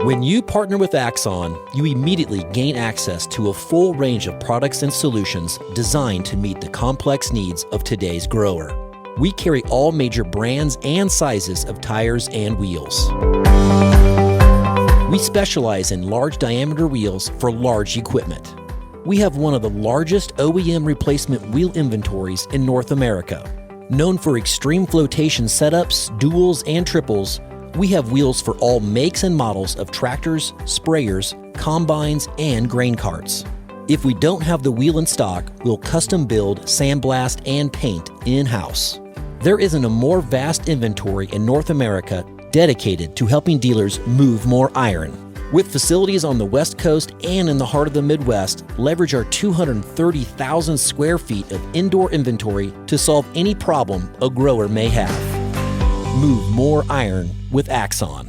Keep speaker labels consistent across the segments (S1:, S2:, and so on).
S1: When you partner with Axon, you immediately gain access to a full range of products and solutions designed to meet the complex needs of today's grower. We carry all major brands and sizes of tires and wheels. We specialize in large diameter wheels for large equipment. We have one of the largest OEM replacement wheel inventories in North America. Known for extreme flotation setups, duals, and triples, we have wheels for all makes and models of tractors, sprayers, combines, and grain carts. If we don't have the wheel in stock, we'll custom build, sandblast, and paint in-house. There isn't a more vast inventory in North America dedicated to helping dealers move more iron. With facilities on the West Coast and in the heart of the Midwest, leverage our 230,000 square feet of indoor inventory to solve any problem a grower may have. Move more iron with Axon.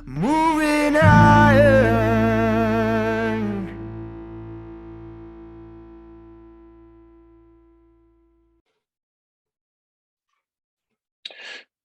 S2: Moving iron.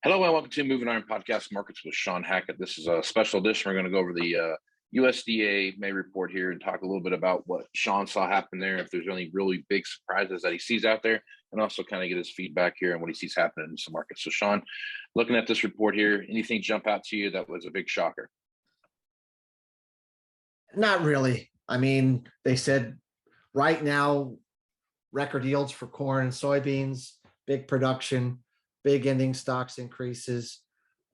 S3: Hello and welcome to Moving Iron Podcast Markets with Shawn Hackett. This is a special edition. We're going to go over the USDA May report here and talk a little bit about what Shawn saw happen there, if there's any really big surprises that he sees out there, and also kind of get his feedback here and what he sees happening in some markets. So Shawn, looking at this report here, anything jump out to you that was a big shocker?
S4: Not really. I mean, they said right now, record yields for corn and soybeans, big production, big ending stocks increases.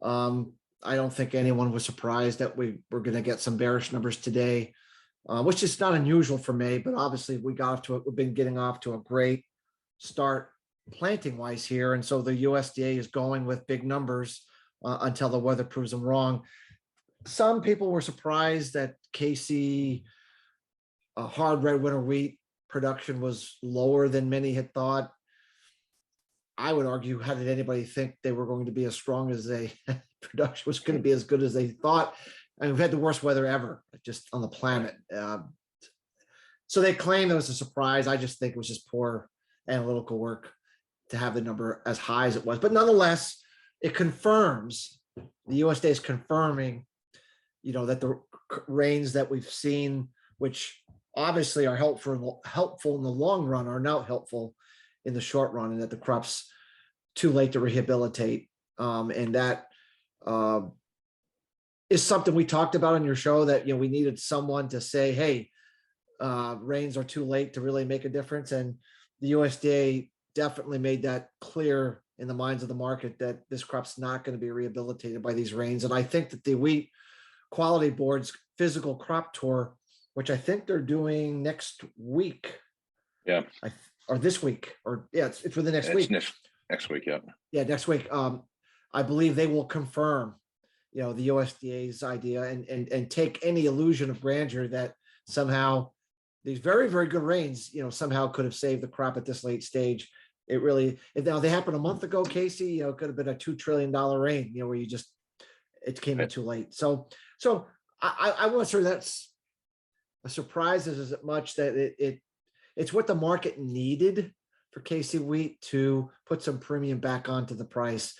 S4: I don't think anyone was surprised that we were going to get some bearish numbers today, which is not unusual for May, but obviously we've been getting off to a great start planting wise here. And so the USDA is going with big numbers until the weather proves them wrong. Some people were surprised that KC hard red winter wheat production was lower than many had thought. I would argue, how did anybody think they were going to be as strong as production was going to be as good as they thought? And we've had the worst weather ever just on the planet. So they claim it was a surprise. I just think it was just poor analytical work to have the number as high as it was. But nonetheless, it confirms, the USDA is confirming, that the rains that we've seen, which obviously are helpful in the long run, are not helpful in the short run, and that the crop's too late to rehabilitate. And that is something we talked about on your show, that, we needed someone to say, hey, rains are too late to really make a difference. And the USDA definitely made that clear in the minds of the market that this crop's not going to be rehabilitated by these rains. And I think that the Wheat Quality Board's physical crop tour, which I think they're doing next week.
S3: Yeah.
S4: Or this week, it's for the next week.
S3: Next week, yeah. Yeah,
S4: next week. I believe they will confirm, the USDA's idea and take any illusion of grandeur that somehow these very, very good rains, somehow could have saved the crop at this late stage. It really, now they happened a month ago, Casey, it could have been a $2 trillion rain, where it came in too late. So I won't say that's a surprise as much that it's what the market needed for KC wheat to put some premium back onto the price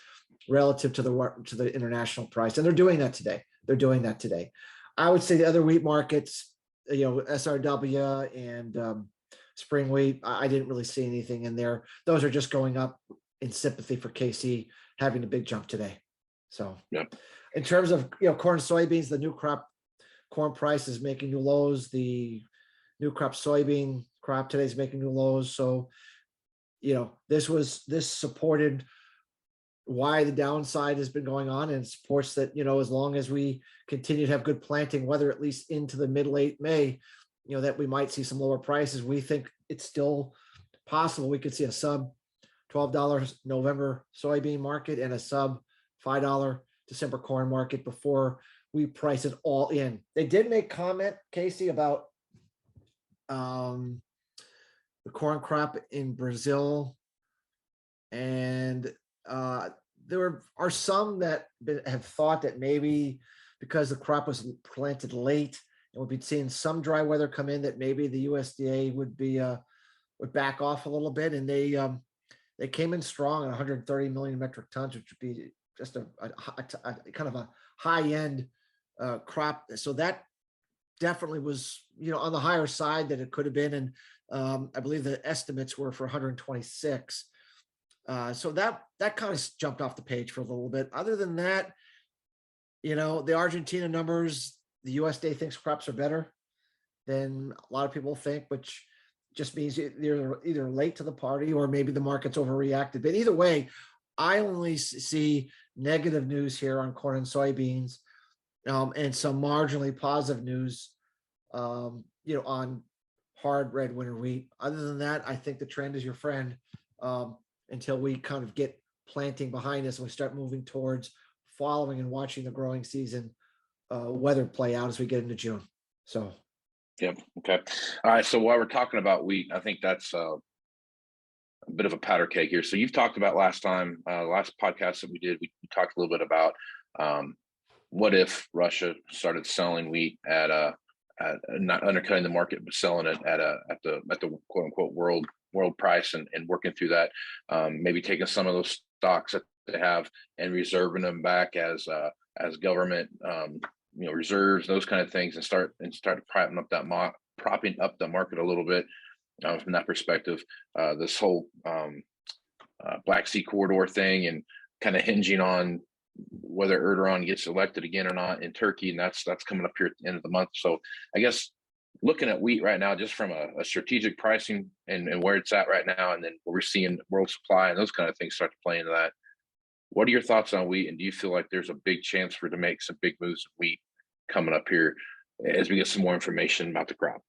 S4: relative to the international price. And they're doing that today. I would say the other wheat markets, SRW and spring wheat, I didn't really see anything in there. Those are just going up in sympathy for KC having a big jump today. So in terms of, corn, soybeans, the new crop corn price is making new lows. The new crop soybean crop today is making new lows. So, this supported why the downside has been going on, and supports that, as long as we continue to have good planting weather, at least into the mid-late May, that we might see some lower prices. We think it's still possible we could see a sub $12 November soybean market and a sub $5 December corn market before we price it all in. They did make comment, Casey, about the corn crop in Brazil, and there are some that have thought that maybe because the crop was planted late and we'll be seeing some dry weather come in that maybe the USDA would back off a little bit, and they came in strong at 130 million metric tons, which would be just a kind of a high end crop. So that definitely was, on the higher side that it could have been. And I believe the estimates were for 126. So that kind of jumped off the page for a little bit. Other than that, the Argentina numbers, the USDA thinks crops are better than a lot of people think, which just means they're either late to the party or maybe the market's overreacted. But either way, I only see negative news here on corn and soybeans, and some marginally positive news, on hard red winter wheat. Other than that, I think the trend is your friend, until we kind of get planting behind us and we start moving towards following and watching the growing season weather play out as we get into June. So.
S3: Yep. Okay. All right. So while we're talking about wheat, I think that's a bit of a powder keg here. So you've talked about last podcast that we did, we talked a little bit about what if Russia started selling wheat at not undercutting the market, but selling it at the quote unquote world price and working through that, maybe taking some of those stocks that they have and reserving them back as government reserves, those kind of things, and start propping up the market a little bit from that perspective. This whole Black Sea corridor thing, and kind of hinging on whether Erdogan gets elected again or not in Turkey, and that's coming up here at the end of the month. So I guess looking at wheat right now, just from a strategic pricing and where it's at right now, and then we're seeing world supply and those kind of things start to play into that. What are your thoughts on wheat, and do you feel like there's a big chance for it to make some big moves in wheat coming up here as we get some more information about the crop?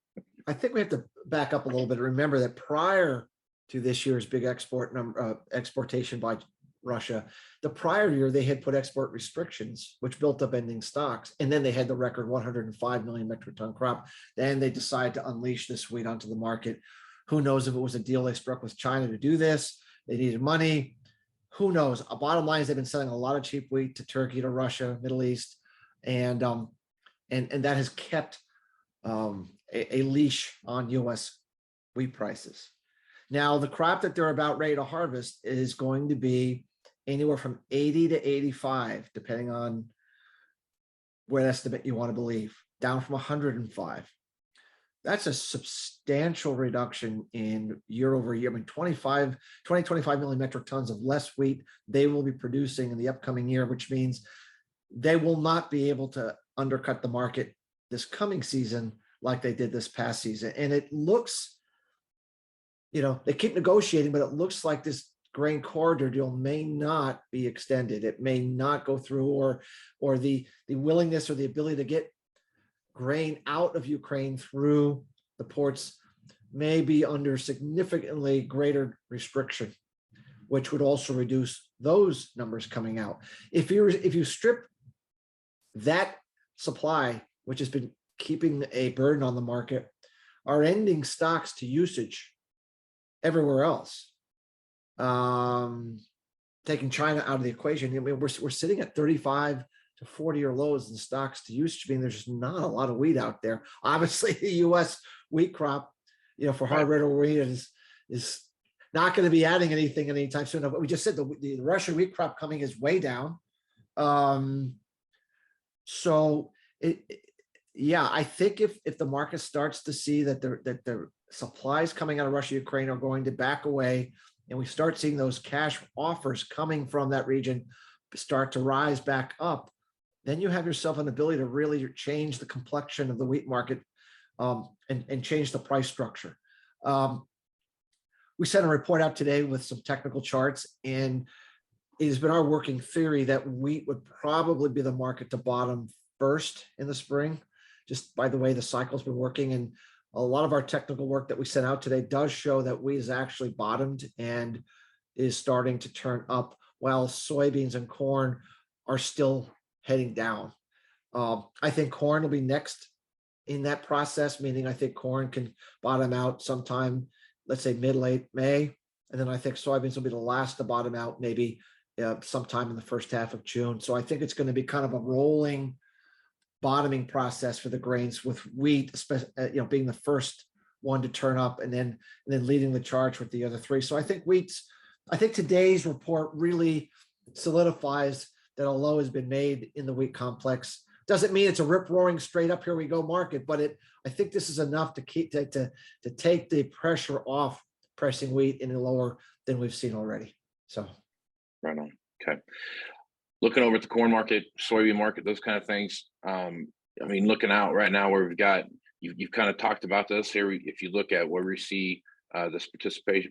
S4: I think we have to back up a little bit and remember that prior to this year's big exportation by Russia, the prior year they had put export restrictions, which built up ending stocks, and then they had the record 105 million metric ton crop. Then they decided to unleash this wheat onto the market. Who knows if it was a deal they struck with China to do this? They needed money. Who knows? Bottom line is they've been selling a lot of cheap wheat to Turkey, to Russia, Middle East, and that has kept a leash on U.S. wheat prices. Now, the crop that they're about ready to harvest is going to be anywhere from 80 to 85, depending on what estimate you want to believe, down from 105. That's a substantial reduction in year over year. I mean, 25 million metric tons of less wheat they will be producing in the upcoming year, which means they will not be able to undercut the market this coming season like they did this past season. And it looks, they keep negotiating, but it looks like this grain corridor deal may not be extended. It may not go through, or the willingness or the ability to get grain out of Ukraine through the ports may be under significantly greater restriction, which would also reduce those numbers coming out. If you strip that supply, which has been keeping a burden on the market, are ending stocks to usage everywhere else, taking China out of the equation, I mean, we're sitting at 35 to 40-year lows in stocks to usage. I mean, there's just not a lot of wheat out there. Obviously, the U.S. wheat crop, for hard red wheat is not going to be adding anything anytime soon. But we just said the Russian wheat crop coming is way down. So I think if the market starts to see that the supplies coming out of Russia, Ukraine are going to back away, and we start seeing those cash offers coming from that region start to rise back up, then you have yourself an ability to really change the complexion of the wheat market, and change the price structure. We sent a report out today with some technical charts, and it has been our working theory that wheat would probably be the market to bottom first in the spring, just by the way the cycle's been working. And a lot of our technical work that we sent out today does show that wheat is actually bottomed and is starting to turn up, while soybeans and corn are still heading down. I think corn will be next in that process, meaning I think corn can bottom out sometime, let's say mid-late May. And then I think soybeans will be the last to bottom out, maybe sometime in the first half of June. So I think it's going to be kind of a rolling bottoming process for the grains, with wheat, being the first one to turn up, and then leading the charge with the other three. So I think today's report really solidifies that a low has been made in the wheat complex. Doesn't mean it's a rip roaring straight up here we go market, but I think this is enough to keep to take the pressure off pressing wheat any lower than we've seen already. So
S3: right on. Okay. Looking over at the corn market, soybean market, those kind of things. I mean, looking out right now where we've got, you've kind of talked about this here. If you look at where we see this precipitation,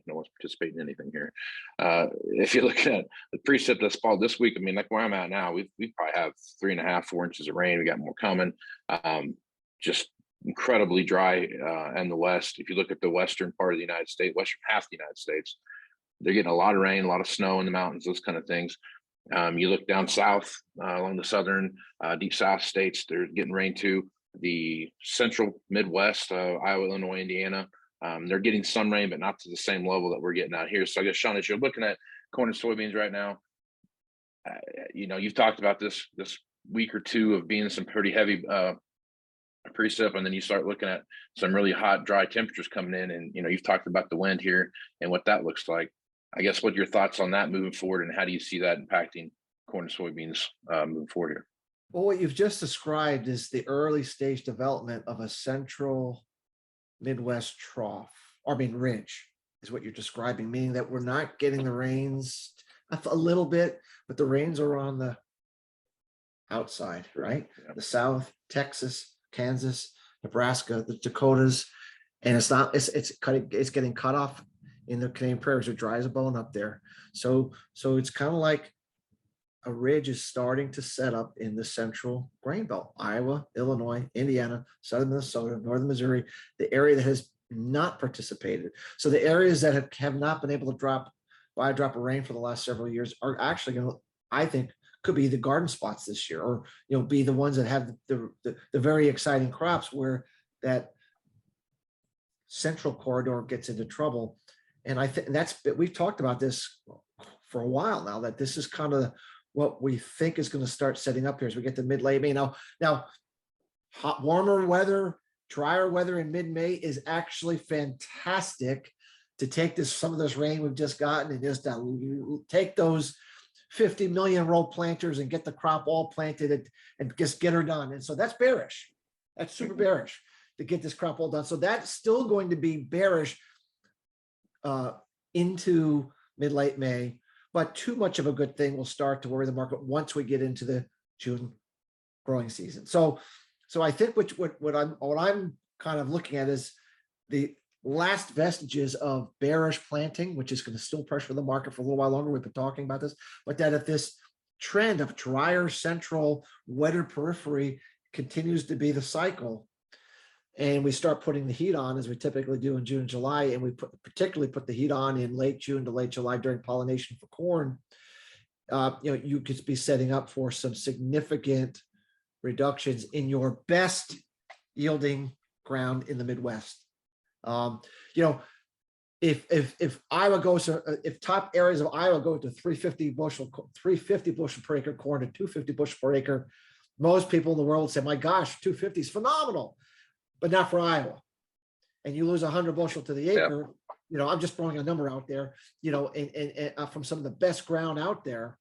S3: no one's participating in anything here. If you look at the precip that's followed this week, I mean, like where I'm at now, we probably have 3.5, 4 inches of rain. We got more coming. Just incredibly dry in the West. If you look at the western part of the United States, western half of the United States, they're getting a lot of rain, a lot of snow in the mountains, those kind of things. You look down south along the southern deep south states, they're getting rain too. The central Midwest, Iowa, Illinois, Indiana, they're getting some rain, but not to the same level that we're getting out here. So I guess, Shawn, as you're looking at corn and soybeans right now, you've talked about this week or two of being some pretty heavy precip, and then you start looking at some really hot, dry temperatures coming in, and you've talked about the wind here and what that looks like. I guess what are your thoughts on that moving forward, and how do you see that impacting corn and soybeans moving forward here?
S4: Well, what you've just described is the early stage development of a central Midwest ridge is what you're describing, meaning that we're not getting the rains a little bit, but the rains are on the outside, right? Yeah. The South, Texas, Kansas, Nebraska, the Dakotas, and it's getting cut off in the Canadian prairies. It dry as a bone up there. So it's kind of like a ridge is starting to set up in the central grain belt: Iowa, Illinois, Indiana, southern Minnesota, northern Missouri, the area that has not participated. So the areas that have not been able to buy a drop of rain for the last several years are actually going to, I think, could be the garden spots this year, or be the ones that have the very exciting crops where that central corridor gets into trouble. And I think we've talked about this for a while now, that this is kind of what we think is going to start setting up here as we get to mid-late May. Now, hot, warmer weather, drier weather in mid-May is actually fantastic to take some of this rain we've just gotten and just take those 50 million row planters and get the crop all planted and just get her done. And so that's bearish. That's super bearish to get this crop all done. So that's still going to be bearish into mid-late May, but too much of a good thing will start to worry the market once we get into the June growing season. So I think what I'm kind of looking at is the last vestiges of bearish planting, which is going to still pressure the market for a little while longer. We've been talking about this, but that if this trend of drier central, wetter periphery continues to be the cycle, and we start putting the heat on, as we typically do in June and July, and we particularly put the heat on in late June to late July during pollination for corn, you could be setting up for some significant reductions in your best yielding ground in the Midwest. If Iowa goes if top areas of Iowa go to 350 bushel per acre corn to 250 bushel per acre, most people in the world say, my gosh, 250 is phenomenal, but not for Iowa. And you lose 100 bushel to the acre. Yeah. I'm just throwing a number out there, and from some of the best ground out there,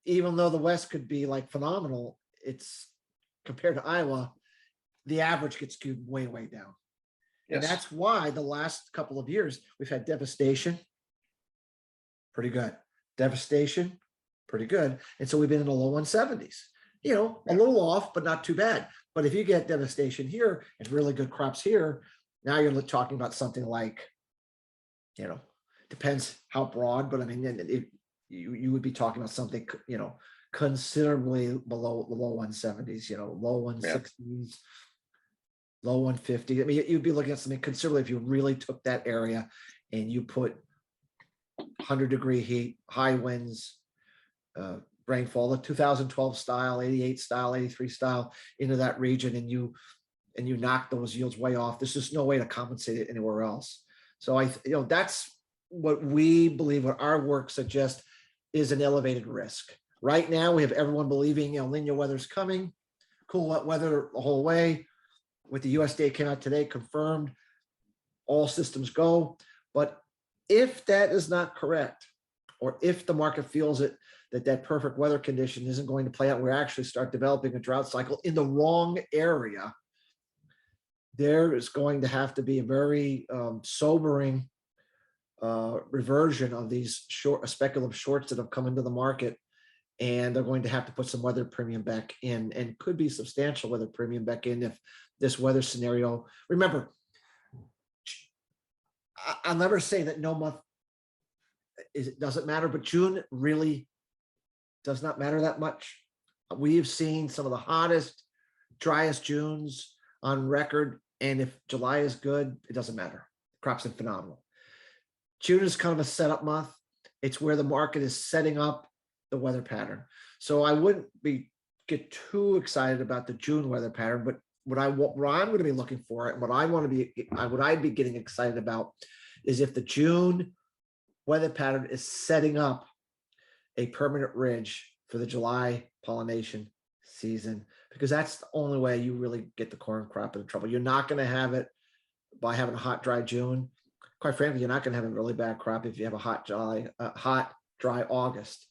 S4: even though the West could be like phenomenal, it's compared to Iowa, the average gets skewed way, way down. Yes. And that's why the last couple of years we've had devastation, pretty good. Devastation, pretty good. And so we've been in the low 170s, a little off, but not too bad. But if you get devastation here and really good crops here, now you're talking about something like, depends how broad, but I mean, you would be talking about something, considerably below the low 170s, low 160s. Low 150. I mean, you'd be looking at something considerably if you really took that area and you put 100-degree heat, high winds, rainfall, the 2012 style, 88 style, 83 style into that region, and you knock those yields way off. There's just no way to compensate it anywhere else. So that's what we believe, what our work suggests is an elevated risk. Right now, we have everyone believing El Nino weather's coming, cool wet weather the whole way. With the USDA came out today, confirmed all systems go. But if that is not correct, or if the market feels it, that perfect weather condition isn't going to play out, we actually start developing a drought cycle in the wrong area, there is going to have to be a very sobering reversion of these speculative shorts that have come into the market. And they're going to have to put some weather premium back in, and could be substantial weather premium back in if this weather scenario. Remember, I'll never say that no month doesn't matter, but June really does not matter that much. We've seen some of the hottest, driest Junes on record, and if July is good, it doesn't matter. Crops are phenomenal. June is kind of a setup month. It's where the market is setting up the weather pattern. So I wouldn't get too excited about the June weather pattern, but what I'm going to be looking for, and what I'd be getting excited about, is if the June weather pattern is setting up a permanent ridge for the July pollination season, because that's the only way you really get the corn crop into trouble. You're not going to have it by having a hot, dry June. Quite frankly, you're not going to have a really bad crop if you have a hot, dry August.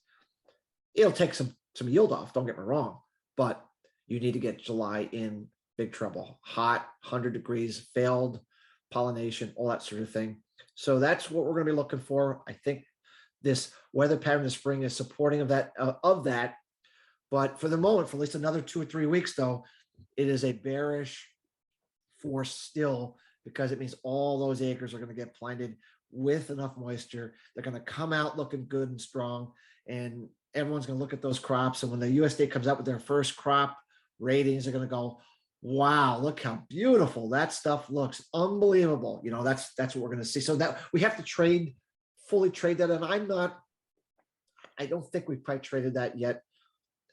S4: It'll take some yield off, don't get me wrong, but you need to get July in big trouble. Hot, 100 degrees, failed pollination, all that sort of thing. So that's what we're going to be looking for. I think this weather pattern this spring is supporting of that. But for the moment, for at least another 2 or 3 weeks, though, it is a bearish force still, because it means all those acres are going to get planted with enough moisture. They're going to come out looking good and strong, and everyone's going to look at those crops. And when the USDA comes out with their first crop ratings, they're going to go, wow, look how beautiful that stuff looks. Unbelievable. You know, that's what we're going to see. So that we have to fully trade that. And I don't think we've quite traded that yet.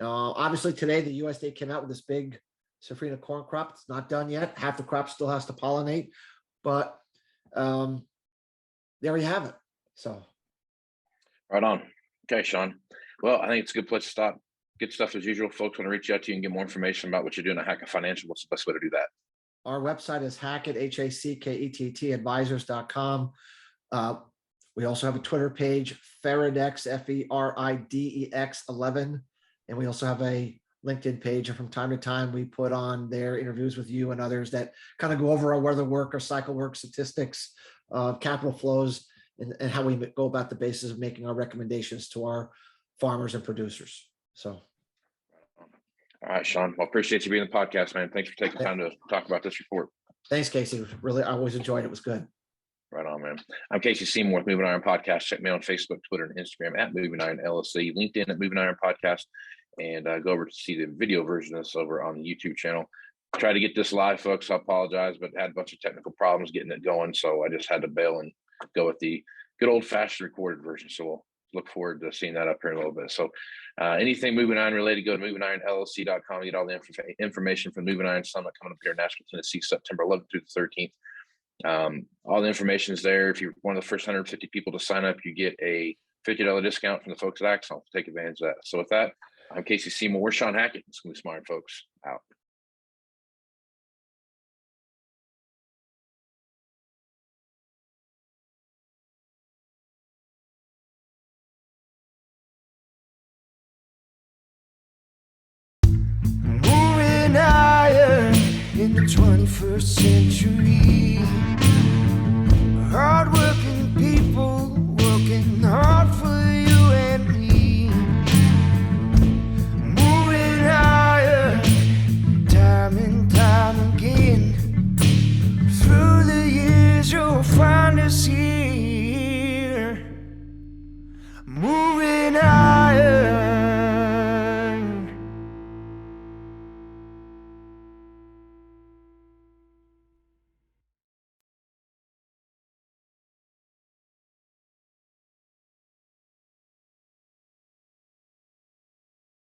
S4: Obviously today, the USDA came out with this big safrinha corn crop. It's not done yet. Half the crop still has to pollinate, but there you have it. So.
S3: Right on. Okay, Shawn. Well, I think it's a good place to stop. Good stuff as usual. Folks want to reach out to you and get more information about what you're doing at Hackett Financial. What's the best way to do that?
S4: Our website is Hackett, Hackett advisors.com. We also have a Twitter page, Feridex, Feridex 11. And we also have a LinkedIn page. And from time to time, we put on their interviews with you and others that kind of go over our weather work, our cycle work, statistics, capital flows, and how we go about the basis of making our recommendations to our farmers and producers. So.
S3: All right, Shawn. Well, appreciate you being on the podcast, man. Thanks for taking time to talk about this report.
S4: Thanks, Casey. Really, I always enjoyed it. It was good.
S3: Right on, man. I'm Casey Seymour with Moving Iron Podcast. Check me out on Facebook, Twitter, and Instagram at Moving Iron LLC, LinkedIn at Moving Iron Podcast, and go over to see the video version of this over on the YouTube channel. Try to get this live, folks. I apologize, but had a bunch of technical problems getting it going, so I just had to bail and go with the good old-fashioned recorded version. So we'll look forward to seeing that up here in a little bit. So anything Moving Iron related, go to MovingIronLLC.com. Get all the information from Moving Iron Summit coming up here in Nashville, Tennessee, September 11th through the 13th. All the information is there. If you're one of the first 150 people to sign up, you get a $50 discount from the folks at Axon. Take advantage of that. So with that, I'm Casey Seymour. We're Shawn Hackett. It's going to be smart, folks. Out.
S2: Moving higher in the 21st century.